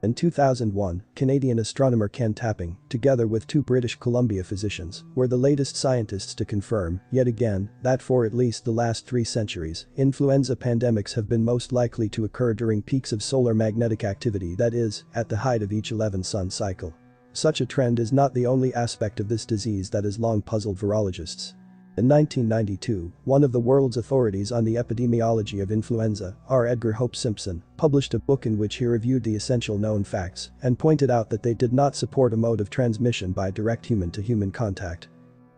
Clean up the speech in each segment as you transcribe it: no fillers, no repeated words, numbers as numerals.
In 2001, Canadian astronomer Ken Tapping, together with two British Columbia physicians, were the latest scientists to confirm, yet again, that for at least the last 3 centuries, influenza pandemics have been most likely to occur during peaks of solar magnetic activity, that is, at the height of each 11-sun cycle. Such a trend is not the only aspect of this disease that has long puzzled virologists. In 1992, one of the world's authorities on the epidemiology of influenza, R. Edgar Hope Simpson, published a book in which he reviewed the essential known facts and pointed out that they did not support a mode of transmission by direct human-to-human contact.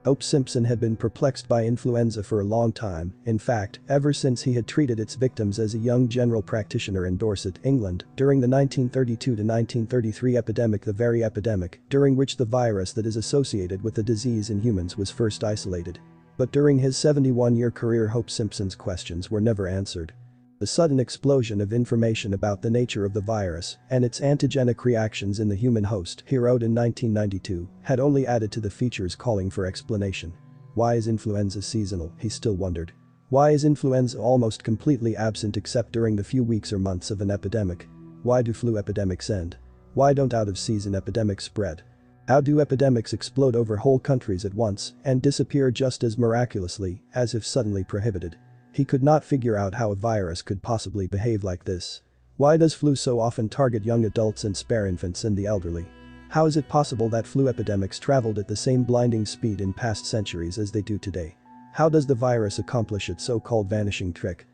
Hope Simpson had been perplexed by influenza for a long time, in fact, ever since he had treated its victims as a young general practitioner in Dorset, England, during the 1932-1933 epidemic, the very epidemic during which the virus that is associated with the disease in humans was first isolated. But during his 71-year career, Hope Simpson's questions were never answered. The sudden explosion of information about the nature of the virus and its antigenic reactions in the human host, he wrote in 1992, had only added to the features calling for explanation. Why is influenza seasonal, he still wondered. Why is influenza almost completely absent except during the few weeks or months of an epidemic? Why do flu epidemics end? Why don't out-of-season epidemics spread? How do epidemics explode over whole countries at once and disappear just as miraculously, as if suddenly prohibited? He could not figure out how a virus could possibly behave like this. Why does flu so often target young adults and spare infants and the elderly? How is it possible that flu epidemics traveled at the same blinding speed in past centuries as they do today? How does the virus accomplish its so-called vanishing trick?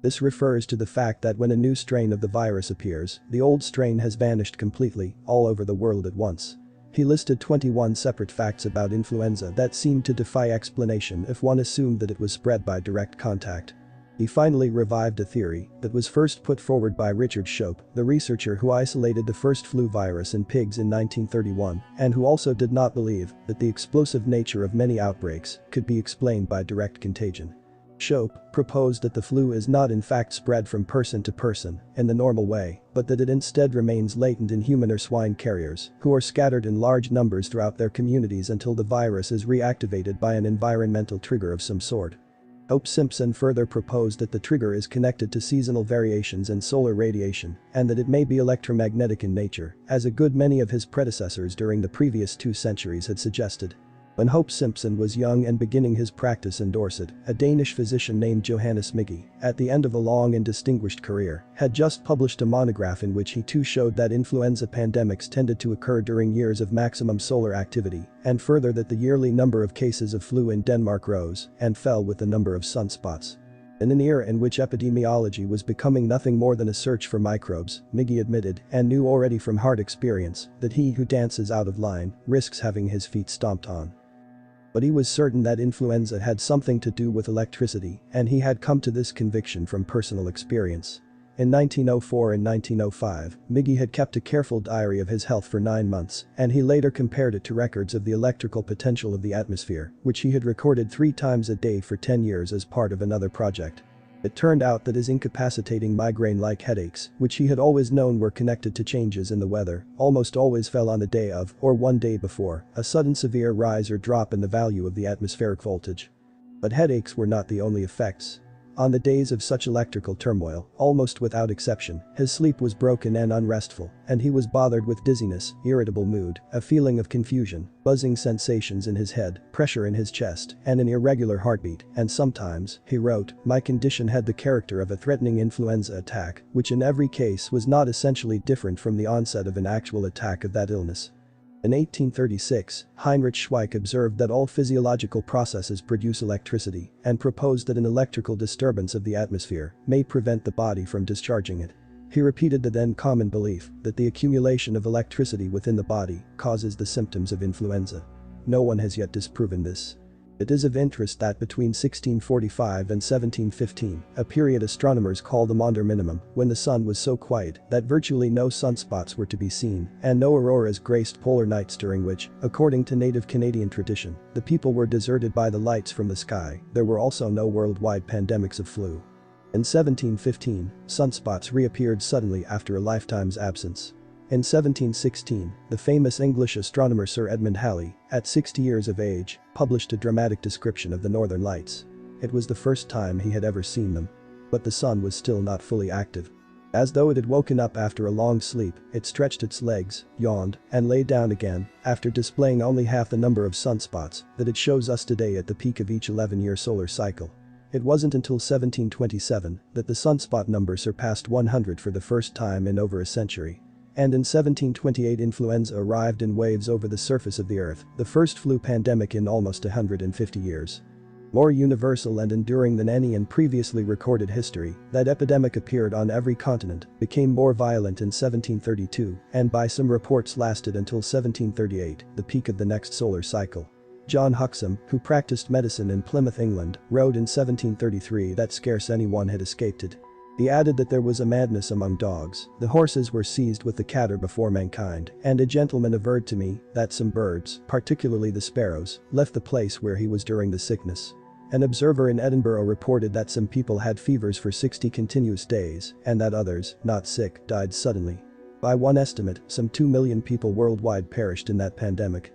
This refers to the fact that when a new strain of the virus appears, the old strain has vanished completely, all over the world at once. He listed 21 separate facts about influenza that seemed to defy explanation if one assumed that it was spread by direct contact. He finally revived a theory that was first put forward by Richard Shope, the researcher who isolated the first flu virus in pigs in 1931 and who also did not believe that the explosive nature of many outbreaks could be explained by direct contagion. Shope proposed that the flu is not in fact spread from person to person in the normal way, but that it instead remains latent in human or swine carriers who are scattered in large numbers throughout their communities until the virus is reactivated by an environmental trigger of some sort. Hope Simpson further proposed that the trigger is connected to seasonal variations in solar radiation and that it may be electromagnetic in nature, as a good many of his predecessors during the previous 2 centuries had suggested. When Hope Simpson was young and beginning his practice in Dorset, a Danish physician named Johannes Migge, at the end of a long and distinguished career, had just published a monograph in which he too showed that influenza pandemics tended to occur during years of maximum solar activity, and further that the yearly number of cases of flu in Denmark rose and fell with the number of sunspots. In an era in which epidemiology was becoming nothing more than a search for microbes, Migge admitted, and knew already from hard experience, that he who dances out of line risks having his feet stomped on. But he was certain that influenza had something to do with electricity, and he had come to this conviction from personal experience. In 1904 and 1905, Migge had kept a careful diary of his health for 9 months, and he later compared it to records of the electrical potential of the atmosphere, which he had recorded 3 times a day for 10 years as part of another project. It turned out that his incapacitating migraine-like headaches, which he had always known were connected to changes in the weather, almost always fell on the day of, or one day before, a sudden severe rise or drop in the value of the atmospheric voltage. But headaches were not the only effects. On the days of such electrical turmoil, almost without exception, his sleep was broken and unrestful, and he was bothered with dizziness, irritable mood, a feeling of confusion, buzzing sensations in his head, pressure in his chest, and an irregular heartbeat, and sometimes, he wrote, my condition had the character of a threatening influenza attack, which in every case was not essentially different from the onset of an actual attack of that illness. In 1836, Heinrich Schweik observed that all physiological processes produce electricity and proposed that an electrical disturbance of the atmosphere may prevent the body from discharging it. He repeated the then common belief that the accumulation of electricity within the body causes the symptoms of influenza. No one has yet disproven this. It is of interest that between 1645 and 1715, a period astronomers call the Maunder minimum, when the sun was so quiet that virtually no sunspots were to be seen and no auroras graced polar nights, during which, according to native Canadian tradition, the people were deserted by the lights from the sky, there were also no worldwide pandemics of flu. In 1715, sunspots reappeared suddenly after a lifetime's absence. In 1716, the famous English astronomer Sir Edmund Halley, at 60 years of age, published a dramatic description of the northern lights. It was the first time he had ever seen them. But the sun was still not fully active. As though it had woken up after a long sleep, it stretched its legs, yawned, and lay down again, after displaying only half the number of sunspots that it shows us today at the peak of each 11-year solar cycle. It wasn't until 1727 that the sunspot number surpassed 100 for the first time in over a century. And in 1728 influenza arrived in waves over the surface of the Earth, the first flu pandemic in almost 150 years. More universal and enduring than any in previously recorded history, that epidemic appeared on every continent, became more violent in 1732, and by some reports lasted until 1738, the peak of the next solar cycle. John Huxham, who practiced medicine in Plymouth, England, wrote in 1733 that scarce anyone had escaped it. He added that there was a madness among dogs, the horses were seized with the catarrh before mankind, and a gentleman averred to me that some birds, particularly the sparrows, left the place where he was during the sickness. An observer in Edinburgh reported that some people had fevers for 60 continuous days, and that others, not sick, died suddenly. By one estimate, some 2 million people worldwide perished in that pandemic.